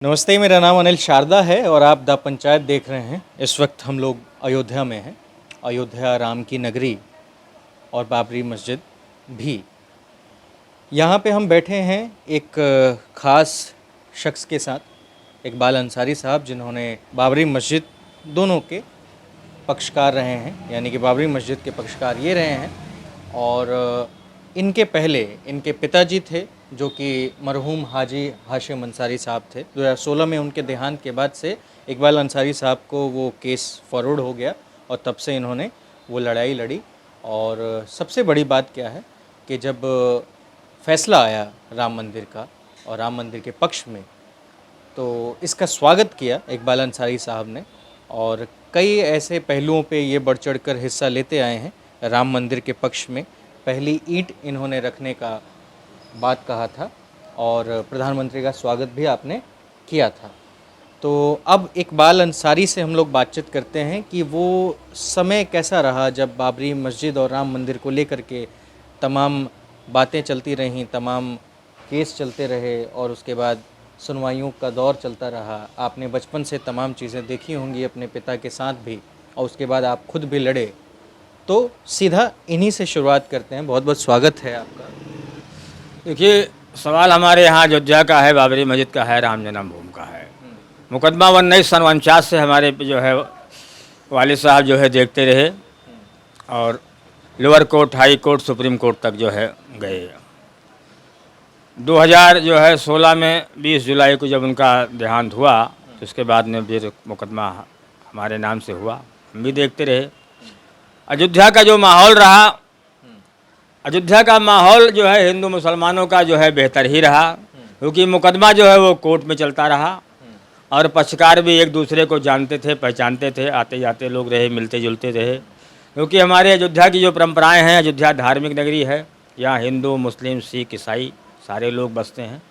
नमस्ते, मेरा नाम अनिल शारदा है और आप द पंचायत देख रहे हैं। इस वक्त हम लोग अयोध्या में हैं। अयोध्या राम की नगरी और बाबरी मस्जिद भी। यहाँ पे हम बैठे हैं एक ख़ास शख्स के साथ, इकबाल अंसारी साहब, जिन्होंने बाबरी मस्जिद दोनों के पक्षकार रहे हैं, यानी कि बाबरी मस्जिद के पक्षकार ये रहे हैं। और इनके पहले इनके पिताजी थे, जो कि मरहूम हाजी हाशिम अंसारी साहब थे। 2016 में उनके देहांत के बाद से इकबाल अंसारी साहब को वो केस फॉरवर्ड हो गया और तब से इन्होंने वो लड़ाई लड़ी। और सबसे बड़ी बात क्या है कि जब फैसला आया राम मंदिर का और राम मंदिर के पक्ष में, तो इसका स्वागत किया इकबाल अंसारी साहब ने और कई ऐसे पहलुओं पे ये बढ़ चढ़ कर हिस्सा लेते आए हैं। राम मंदिर के पक्ष में पहली ईंट इन्होंने रखने का बात कहा था और प्रधानमंत्री का स्वागत भी आपने किया था। तो अब इकबाल अंसारी से हम लोग बातचीत करते हैं कि वो समय कैसा रहा जब बाबरी मस्जिद और राम मंदिर को लेकर के तमाम बातें चलती रहीं, तमाम केस चलते रहे और उसके बाद सुनवाइयों का दौर चलता रहा। आपने बचपन से तमाम चीज़ें देखी होंगी अपने पिता के साथ भी, और उसके बाद आप खुद भी लड़े। तो सीधा इन्हीं से शुरुआत करते हैं। बहुत बहुत स्वागत है आपका। देखिए, सवाल हमारे यहाँ अयोध्या का है, बाबरी मस्जिद का है, राम जन्मभूमि का है। मुकदमा 1949 से हमारे जो है वालिद साहब जो है देखते रहे और lower court, high court, supreme court तक जो है गए। 2000 जो है 16 में 20 जुलाई को जब उनका देहांत हुआ, तो उसके बाद में फिर मुकदमा हमारे नाम से हुआ। हम भी देखते रहे। अयोध्या का जो माहौल रहा, अयोध्या का माहौल जो है हिंदू मुसलमानों का जो है बेहतर ही रहा, क्योंकि मुकदमा जो है वो कोर्ट में चलता रहा और पक्षकार भी एक दूसरे को जानते थे, पहचानते थे, आते जाते लोग रहे, मिलते जुलते रहे। क्योंकि हमारे अयोध्या की जो परंपराएं हैं, अयोध्या धार्मिक नगरी है, यहाँ हिंदू, मुस्लिम, सिख, ईसाई सारे लोग बसते हैं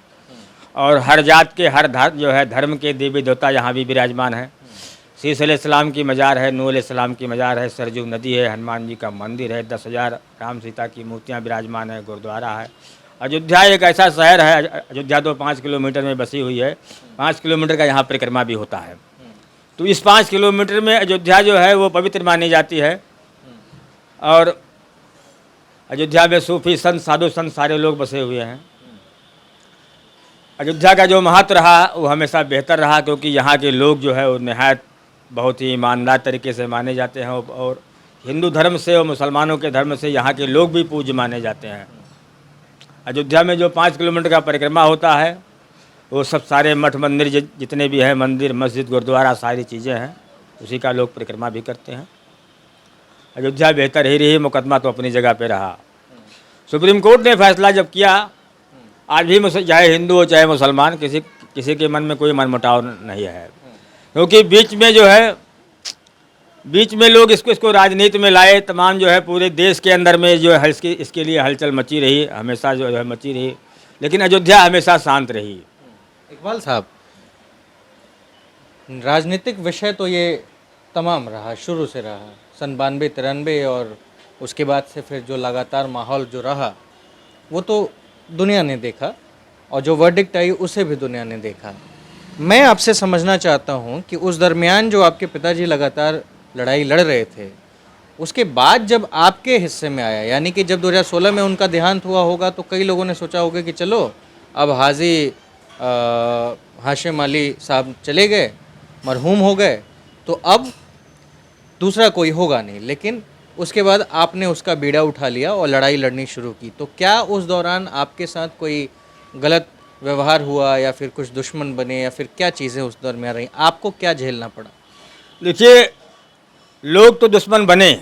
और हर जात के, हर धर्म के देवी देवता यहाँ भी विराजमान है। शीश अलैहिस्सलाम की मज़ार है, नूह अलैहिस्सलाम की मज़ार है, सरजू नदी है, हनुमान जी का मंदिर है, 10,000 राम सीता की मूर्तियाँ विराजमान है, गुरुद्वारा है। अयोध्या एक ऐसा शहर है, अयोध्या तो 5 किलोमीटर में बसी हुई है, 5 किलोमीटर का यहाँ परिक्रमा भी होता है। तो इस 5 किलोमीटर में अयोध्या जो है वो पवित्र मानी जाती है और अयोध्या में सूफी संत, साधु संत सारे लोग बसे हुए हैं। अयोध्या का जो महत्व रहा वो हमेशा बेहतर रहा, क्योंकि यहाँ के लोग जो है वो नहायत बहुत ही ईमानदार तरीके से माने जाते हैं और हिंदू धर्म से और मुसलमानों के धर्म से यहाँ के लोग भी पूज्य माने जाते हैं। अयोध्या में जो 5 किलोमीटर का परिक्रमा होता है, वो सब सारे मठ मंदिर जितने भी हैं, मंदिर, मस्जिद, गुरुद्वारा, सारी चीज़ें हैं, उसी का लोग परिक्रमा भी करते हैं। अयोध्या बेहतर ही रही, मुकदमा तो अपनी जगह पे रहा। सुप्रीम कोर्ट ने फैसला जब किया, आज भी चाहे हिंदू हो चाहे मुसलमान, किसी के मन में कोई मनमुटाव नहीं है, क्योंकि बीच में लोग इसको राजनीति में लाए। तमाम जो है पूरे देश के अंदर में जो है इसके लिए हलचल मची रही, हमेशा जो है मची रही, लेकिन अयोध्या हमेशा शांत रही। इकबाल साहब, राजनीतिक विषय तो ये तमाम रहा, शुरू से रहा, सन 92-93 और उसके बाद से फिर जो लगातार माहौल जो रहा वो तो दुनिया ने देखा और जो वर्डिक्ट आई उसे भी दुनिया ने देखा। मैं आपसे समझना चाहता हूँ कि उस दरमियान जो आपके पिताजी लगातार लड़ाई लड़ रहे थे, उसके बाद जब आपके हिस्से में आया, यानी कि जब 2016 में उनका देहांत हुआ होगा, तो कई लोगों ने सोचा होगा कि चलो अब हाजी हाशिम अली साहब चले गए, मरहूम हो गए, तो अब दूसरा कोई होगा नहीं। लेकिन उसके बाद आपने उसका बीड़ा उठा लिया और लड़ाई लड़नी शुरू की। तो क्या उस दौरान आपके साथ कोई गलत व्यवहार हुआ या फिर कुछ दुश्मन बने या फिर क्या चीज़ें उस दरमियान रही, आपको क्या झेलना पड़ा? देखिए, लोग तो दुश्मन बने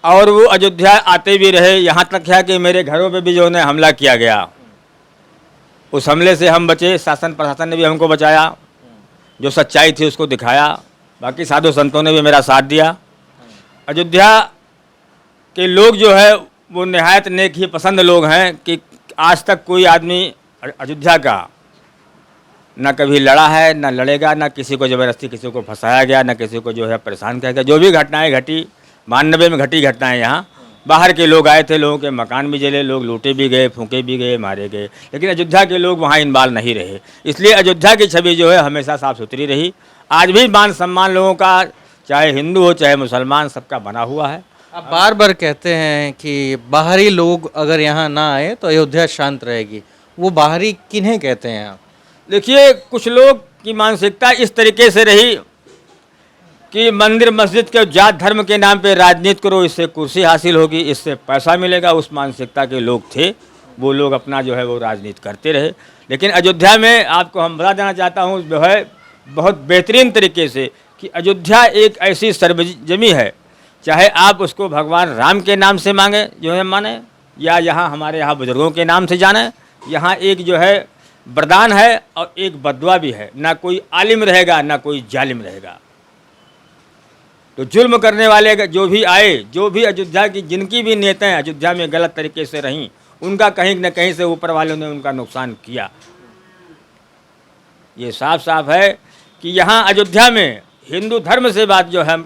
और वो अयोध्या आते भी रहे, यहाँ तक है कि मेरे घरों पे भी जो है हमला किया गया। उस हमले से हम बचे, शासन प्रशासन ने भी हमको बचाया, जो सच्चाई थी उसको दिखाया, बाकी साधु संतों ने भी मेरा साथ दिया। अयोध्या के लोग जो है वो नहायत नेक ही पसंद लोग हैं कि आज तक कोई आदमी अयोध्या का ना कभी लड़ा है, ना लड़ेगा, ना किसी को ज़बरदस्ती किसी को फंसाया गया, ना किसी को जो है परेशान किया गया। जो भी घटनाएं घटी, 92 में घटी घटनाएं यहाँ, बाहर के लोग आए थे, लोगों के मकान भी जले, लोग लूटे भी गए, फूंके भी गए, मारे गए, लेकिन अयोध्या के लोग वहाँ इनबाल नहीं रहे। इसलिए अयोध्या की छवि जो है हमेशा साफ सुथरी रही। आज भी मान सम्मान लोगों का, चाहे हिंदू हो चाहे मुसलमान, सबका बना हुआ है। आप बार बार कहते हैं कि बाहरी लोग अगर यहाँ ना आए तो अयोध्या शांत रहेगी, वो बाहरी किन्हें कहते हैं आप? देखिए, कुछ लोग की मानसिकता इस तरीके से रही कि मंदिर मस्जिद के जात धर्म के नाम पे राजनीति करो, इससे कुर्सी हासिल होगी, इससे पैसा मिलेगा, उस मानसिकता के लोग थे। वो लोग अपना जो है वो राजनीति करते रहे। लेकिन अयोध्या में आपको हम बता देना चाहता हूँ जो है बहुत बेहतरीन तरीके से कि अयोध्या एक ऐसी सर्वजमी है, चाहे आप उसको भगवान राम के नाम से मांगे जो है माने, या यहाँ हमारे यहाँ बुजुर्गों के नाम से जाने। यहाँ एक जो है वरदान है और एक बदुआ भी है, ना कोई आलिम रहेगा ना कोई जालिम रहेगा। तो जुल्म करने वाले जो भी आए, जो भी अयोध्या की जिनकी भी नेताएं अयोध्या में गलत तरीके से रहीं, उनका कहीं न कहीं से ऊपर वालों ने उनका नुकसान किया। ये साफ साफ है कि यहाँ अयोध्या में हिंदू धर्म से बात जो है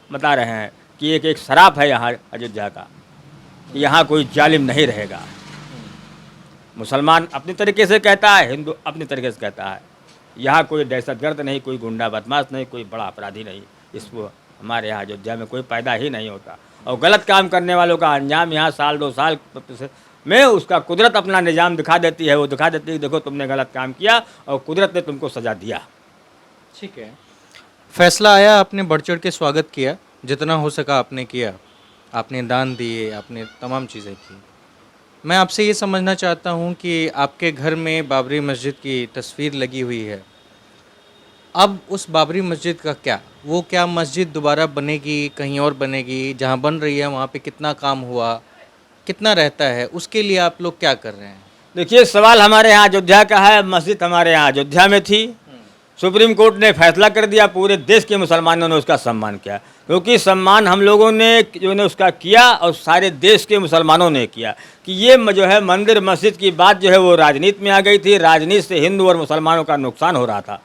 बता रहे हैं कि एक शराप है यहाँ अयोध्या का, कि यहाँ कोई जालिम नहीं रहेगा। मुसलमान अपनी तरीके से कहता है, हिंदू अपनी तरीके से कहता है। यहाँ कोई दहशतगर्द नहीं, कोई गुंडा बदमाश नहीं, कोई बड़ा अपराधी नहीं। इसको हमारे यहाँ अयोध्या में कोई पैदा ही नहीं होता। और गलत काम करने वालों का अंजाम यहाँ साल 2 साल में उसका कुदरत अपना निज़ाम दिखा देती है। वो दिखा देती है देखो तुमने गलत काम किया और कुदरत ने तुमको सज़ा दिया। ठीक है, फैसला आया, आपने बढ़ चढ़ के स्वागत किया, जितना हो सका आपने किया, आपने दान दिए, आपने तमाम चीज़ें की। मैं आपसे ये समझना चाहता हूँ कि आपके घर में बाबरी मस्जिद की तस्वीर लगी हुई है, अब उस बाबरी मस्जिद का क्या? वो क्या मस्जिद दोबारा बनेगी, कहीं और बनेगी? जहाँ बन रही है वहाँ पे कितना काम हुआ, कितना रहता है, उसके लिए आप लोग क्या कर रहे हैं? देखिए, सवाल हमारे यहाँ अयोध्या का है। मस्जिद हमारे यहाँ अयोध्या में थी, सुप्रीम कोर्ट ने फैसला कर दिया, पूरे देश के मुसलमानों ने उसका सम्मान किया, क्योंकि सम्मान हम लोगों ने जो ने उसका किया और सारे देश के मुसलमानों ने किया कि ये जो है मंदिर मस्जिद की बात जो है वो राजनीति में आ गई थी। राजनीति से हिंदू और मुसलमानों का नुकसान हो रहा था,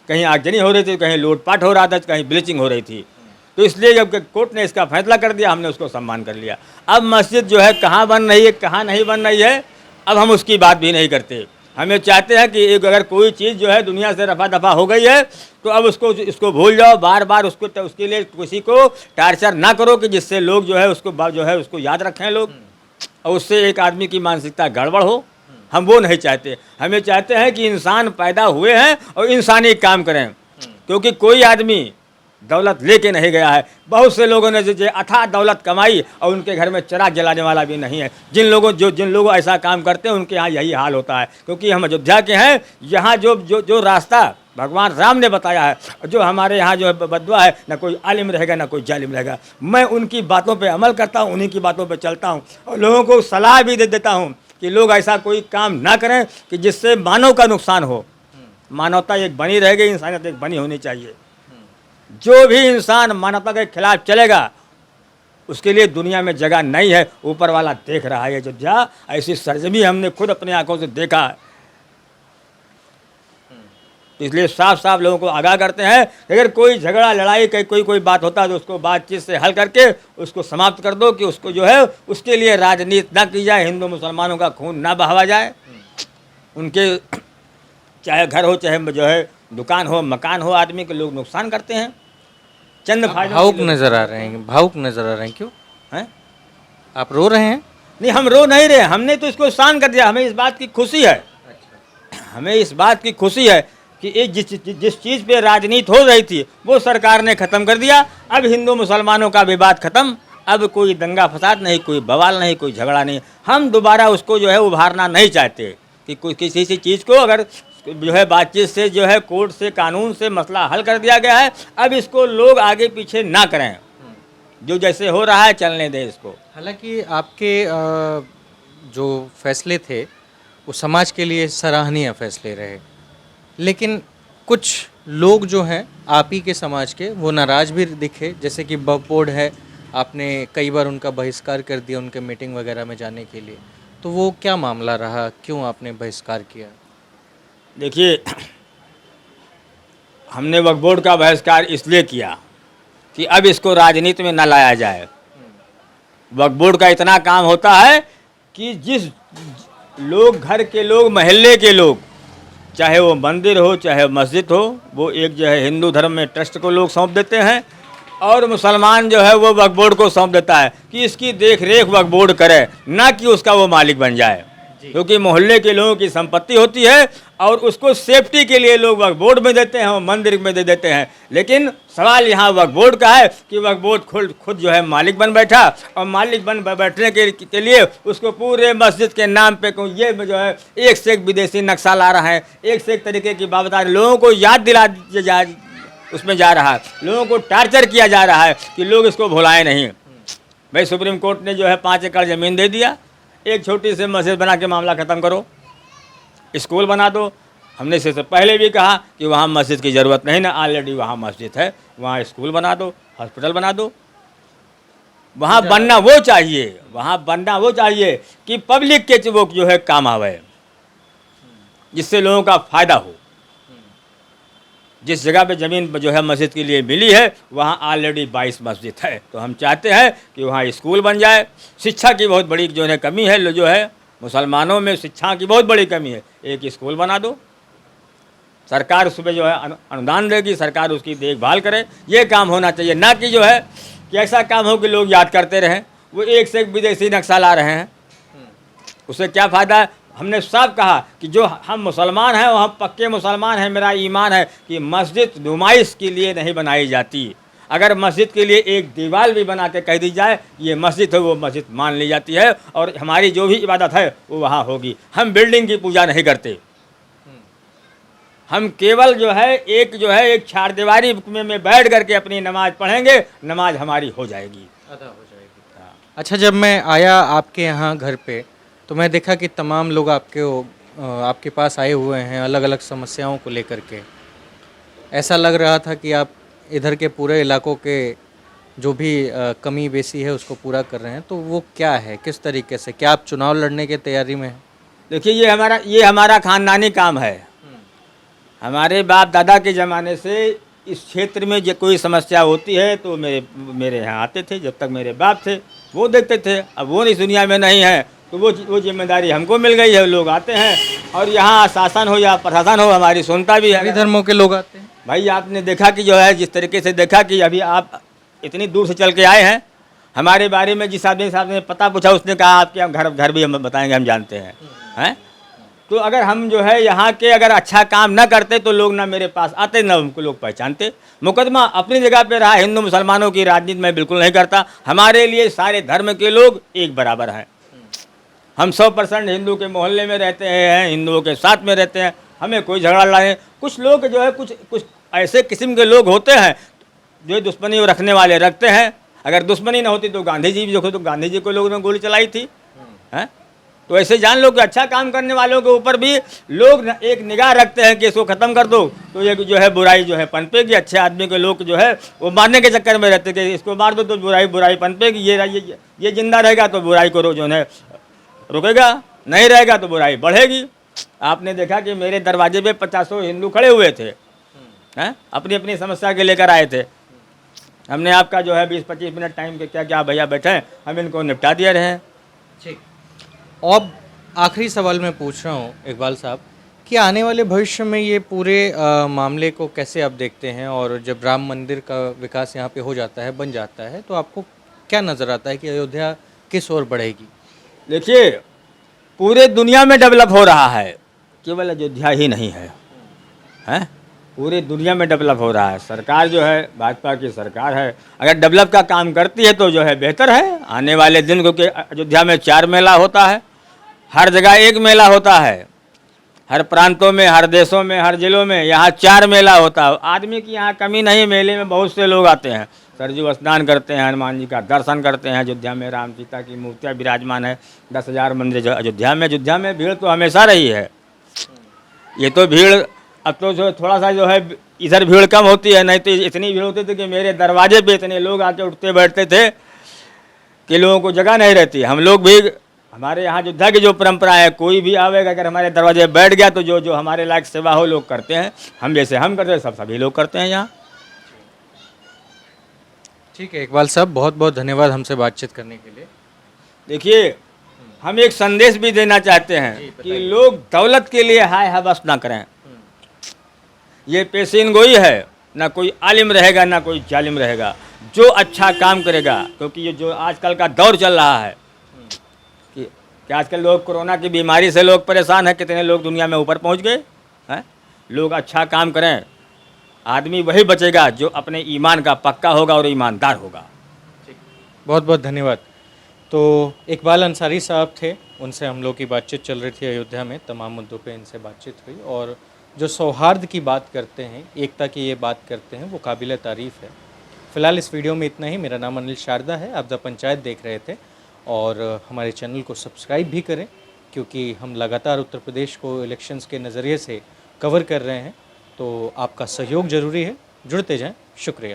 कहीं आगजनी हो रही थी, कहीं लूटपाट हो रहा था, कहीं ब्लीचिंग हो रही थी। तो इसलिए जब कोर्ट ने इसका फैसला कर दिया, हमने उसको सम्मान कर लिया। अब मस्जिद जो है कहाँ बन रही है, कहाँ नहीं बन रही है, अब हम उसकी बात भी नहीं करते। हमें चाहते हैं कि एक अगर कोई चीज़ जो है दुनिया से रफा दफा हो गई है तो अब इसको भूल जाओ, बार बार उसके लिए किसी को टार्चर ना करो कि जिससे लोग जो है उसको याद रखें लोग, और उससे एक आदमी की मानसिकता गड़बड़ हो। हम वो नहीं चाहते। हमें चाहते हैं कि इंसान पैदा हुए हैं और इंसानी काम करें, क्योंकि कोई आदमी दौलत लेके नहीं गया है। बहुत से लोगों ने जो अथाह दौलत कमाई और उनके घर में चिराग जलाने वाला भी नहीं है। जिन लोगों ऐसा काम करते हैं उनके यहाँ यही हाल होता है, क्योंकि हम अयोध्या के हैं। यहाँ जो रास्ता भगवान राम ने बताया है, जो हमारे यहाँ जो है बदवा है, ना कोई आलिम रहेगा ना कोई जालिम रहेगा। मैं उनकी बातों पे अमल करता हूँ, उन्हीं की बातों पे चलता हूँ और लोगों को सलाह भी दे देता हूँ कि लोग ऐसा कोई काम ना करें कि जिससे मानव का नुकसान हो। मानवता एक बनी रहेगी, इंसानियत एक बनी होनी चाहिए। जो भी इंसान मानवता के खिलाफ चलेगा उसके लिए दुनिया में जगह नहीं है। ऊपर वाला देख रहा है। अयोध्या ऐसी सरजमी हमने खुद अपनी आंखों से देखा है। इसलिए साफ साफ लोगों को आगाह करते हैं, अगर कोई झगड़ा लड़ाई कोई बात होता है तो उसको बातचीत से हल करके उसको समाप्त कर दो, कि उसको जो है उसके लिए राजनीति ना की जाए, हिंदू मुसलमानों का खून ना बहावा जाए। उनके चाहे घर हो चाहे जो है दुकान हो मकान हो, आदमी के लोग नुकसान करते हैं चंद फायदे। भावुक नजर आ रहे हैं, भावुक नजर आ रहे हैं, क्यों हैं? आप रो रहे हैं? नहीं, हम रो नहीं रहे। हमने तो इसको शान कर दिया। हमें इस बात की खुशी है, हमें इस बात की खुशी है कि एक जिस चीज़ पे राजनीति हो रही थी वो सरकार ने ख़त्म कर दिया। अब हिंदू मुसलमानों का विवाद ख़त्म, अब कोई दंगा फसाद नहीं, कोई बवाल नहीं, कोई झगड़ा नहीं। हम दोबारा उसको जो है उभारना नहीं चाहते कि कोई किसी चीज़ को अगर जो है बातचीत से जो है कोर्ट से कानून से मसला हल कर दिया गया है, अब इसको लोग आगे पीछे ना करें। जो जैसे हो रहा है चलने दें इसको। हालांकि आपके जो फैसले थे वो समाज के लिए सराहनीय फैसले रहे, लेकिन कुछ लोग जो हैं आप ही के समाज के वो नाराज़ भी दिखे, जैसे कि वक्फ बोर्ड है, आपने कई बार उनका बहिष्कार कर दिया उनके मीटिंग वगैरह में जाने के लिए। तो वो क्या मामला रहा, क्यों आपने बहिष्कार किया? देखिए, हमने वक्फ बोर्ड का बहिष्कार इसलिए किया कि अब इसको राजनीति में न लाया जाए। वक्फ बोर्ड का इतना काम होता है कि जिस लोग, घर के लोग, मोहल्ले के लोग, चाहे वो मंदिर हो चाहे मस्जिद हो, वो एक जो है हिंदू धर्म में ट्रस्ट को लोग सौंप देते हैं और मुसलमान जो है वो वक्फ बोर्ड को सौंप देता है कि इसकी देख रेख वक्फ बोर्ड करे, ना कि उसका वो मालिक बन जाए, क्योंकि मोहल्ले के लोगों की संपत्ति होती है और उसको सेफ्टी के लिए लोग वक्फ बोर्ड में देते हैं और मंदिर में दे देते हैं। लेकिन सवाल यहाँ वक्फ बोर्ड का है कि वक्फ बोर्ड खुद जो है मालिक बन बैठा और मालिक बन बैठने के लिए उसको पूरे मस्जिद के नाम पे ये जो है एक से एक विदेशी नक्शा ला रहा है, एक से एक तरीके की बात बता रहे, लोगों को याद दिला उसमें जा रहा है, लोगों को टार्चर किया जा रहा है कि लोग इसको भुलाएं नहीं। भाई सुप्रीम कोर्ट ने जो है 5 एकड़ ज़मीन दे दिया, एक छोटी सी मस्जिद बना के मामला ख़त्म करो, स्कूल बना दो। हमने इससे पहले भी कहा कि वहाँ मस्जिद की ज़रूरत नहीं ना, ऑलरेडी वहाँ मस्जिद है, वहाँ स्कूल बना दो, हॉस्पिटल बना दो। वहाँ बनना वो चाहिए, वहाँ बनना वो चाहिए कि पब्लिक के वो जो है काम आवे, जिससे लोगों का फ़ायदा हो। जिस जगह पे ज़मीन जो है मस्जिद के लिए मिली है वहाँ ऑलरेडी 22 मस्जिद है, तो हम चाहते हैं कि वहाँ स्कूल बन जाए। शिक्षा की बहुत बड़ी जो है कमी है, जो है मुसलमानों में शिक्षा की बहुत बड़ी कमी है, एक स्कूल बना दो, सरकार उसमें जो है अनुदान देगी, सरकार उसकी देखभाल करे, ये काम होना चाहिए। ना कि जो है कि ऐसा काम हो कि लोग याद करते रहें, वो एक से एक विदेशी नक्शा ला रहे हैं, उससे क्या फ़ायदा है। हमने साफ कहा कि जो हम मुसलमान हैं वो हम पक्के मुसलमान हैं, मेरा ईमान है कि मस्जिद नुमाइश के लिए नहीं बनाई जाती। अगर मस्जिद के लिए एक दीवार भी बना के कह दी जाए ये मस्जिद है, वो मस्जिद मान ली जाती है और हमारी जो भी इबादत है वो वहाँ होगी। हम बिल्डिंग की पूजा नहीं करते, हम केवल जो है एक चारदीवारी में बैठ करके अपनी नमाज पढ़ेंगे, नमाज हमारी हो जाएगी, अदा हो जाएगी। अच्छा, जब मैं आया आपके यहाँ घर पे तो मैं देखा कि तमाम लोग आपके पास आए हुए हैं अलग अलग समस्याओं को लेकर के। ऐसा लग रहा था कि आप इधर के पूरे इलाकों के जो भी कमी बेसी है उसको पूरा कर रहे हैं, तो वो क्या है, किस तरीके से, क्या आप चुनाव लड़ने की तैयारी में हैं? देखिए ये हमारा खानदानी काम है। हमारे बाप दादा के ज़माने से इस क्षेत्र में जो कोई समस्या होती है तो मेरे यहाँ आते थे, जब तक मेरे बाप थे वो देखते थे। अब वो इस दुनिया में नहीं है तो वो जिम्मेदारी हमको मिल गई है। लोग आते हैं और यहाँ शासन हो या प्रशासन हो हमारी सुनता भी है। सभी धर्मों के लोग आते हैं। भाई आपने देखा कि जो है जिस तरीके से देखा कि अभी आप इतनी दूर से चल के आए हैं, हमारे बारे में जिस आदमी साहब ने पता पूछा उसने कहा आपके हम घर भी हम बताएंगे, हम जानते हैं। तो अगर हम जो है यहाँ के अगर अच्छा काम ना करते तो लोग ना मेरे पास आते ना उनको लोग पहचानते। मुकदमा अपनी जगह पे रहा, हिंदू मुसलमानों की राजनीति मैं बिल्कुल नहीं करता। हमारे लिए सारे धर्म के लोग एक बराबर हैं। हम 100% हिंदू के मोहल्ले में रहते हैं, हिंदुओं के साथ में रहते हैं, हमें कोई झगड़ा लड़ाई। कुछ लोग जो है कुछ ऐसे किस्म के लोग होते हैं जो दुश्मनी रखने वाले रखते हैं। अगर दुश्मनी ना होती तो गांधी जी भी देखो, तो गांधी जी को लोगों ने गोली चलाई थी, हैं? तो ऐसे जान लो कि अच्छा काम करने वालों के ऊपर भी लोग एक निगाह रखते हैं कि इसको ख़त्म कर दो तो ये जो है बुराई जो है पनपेगी। अच्छे आदमी के लोग जो है वो मारने के चक्कर में रहते कि इसको मार दो तो बुराई पनपेगी, ये जिंदा रहेगा तो बुराई को जो है रुकेगा, नहीं रहेगा तो बुराई बढ़ेगी। आपने देखा कि मेरे दरवाजे पे 50 हिंदू खड़े हुए थे, हैं? अपनी अपनी समस्या के लेकर आए थे। हमने आपका जो है 20-25 मिनट टाइम के क्या भैया बैठे हैं, हम इनको निपटा दिए रहे हैं। ठीक। और आखिरी सवाल मैं पूछ रहा हूँ इकबाल साहब कि आने वाले भविष्य में ये पूरे मामले को कैसे आप देखते हैं, और जब राम मंदिर का विकास यहाँ पे हो जाता है, बन जाता है, तो आपको क्या नज़र आता है कि अयोध्या किस ओर बढ़ेगी? देखिए पूरे दुनिया में डेवलप हो रहा है, केवल अयोध्या ही नहीं है, हैं? पूरी दुनिया में डेवलप हो रहा है। सरकार जो है भाजपा की सरकार है, अगर डेवलप का काम करती है तो जो है बेहतर है। आने वाले दिन, क्योंकि अयोध्या में 4 मेला होता है, हर जगह एक मेला होता है, हर प्रांतों में, हर देशों में, हर जिलों में यहाँ 4 मेला होता है। आदमी की यहाँ कमी नहीं, मेले में बहुत से लोग आते हैं, सरजू स्नान करते हैं, हनुमान जी का दर्शन करते हैं। अयोध्या में राम सीता की मूर्तियाँ विराजमान है, 10,000 मंदिर जो अयोध्या में भीड़ तो हमेशा रही है। ये तो भीड़ अब तो जो थोड़ा सा जो है इधर भीड़ कम होती है, नहीं तो इतनी भीड़ होती थी कि मेरे दरवाजे पे इतने लोग आके उठते बैठते थे कि लोगों को जगह नहीं रहती। हम लोग भी, हमारे यहाँ अयोध्या की जो परंपरा है, कोई भी आवेगा अगर हमारे दरवाजे बैठ गया तो जो हमारे लायक सेवा हो लोग करते हैं। हम जैसे हम करते हैं सभी लोग करते हैं यहाँ। ठीक है इकबाल साहब, बहुत बहुत धन्यवाद हमसे बातचीत करने के लिए। देखिए, हम एक संदेश भी देना चाहते हैं कि लोग दौलत के लिए हाय हवस ना करें। ये पेशीन गोई है, ना कोई आलिम रहेगा ना कोई जालिम रहेगा। जो अच्छा काम करेगा, क्योंकि ये जो आजकल का दौर चल रहा है कि आजकल लोग कोरोना की बीमारी से लोग परेशान हैं, कितने लोग दुनिया में ऊपर पहुंच गए हैं। लोग अच्छा काम करें, आदमी वही बचेगा जो अपने ईमान का पक्का होगा और ईमानदार होगा। बहुत बहुत धन्यवाद। तो इकबाल अंसारी साहब थे, उनसे हम लोग की बातचीत चल रही थी अयोध्या में, तमाम मुद्दों पे इनसे बातचीत हुई और जो सौहार्द की बात करते हैं, एकता की ये बात करते हैं, वो काबिल तारीफ़ है। फ़िलहाल इस वीडियो में इतना ही। मेरा नाम अनिल शारदा है, आप द पंचायत देख रहे थे और हमारे चैनल को सब्सक्राइब भी करें क्योंकि हम लगातार उत्तर प्रदेश को इलेक्शंस के नज़रिए से कवर कर रहे हैं। तो आपका सहयोग ज़रूरी है, जुड़ते जाएं। शुक्रिया।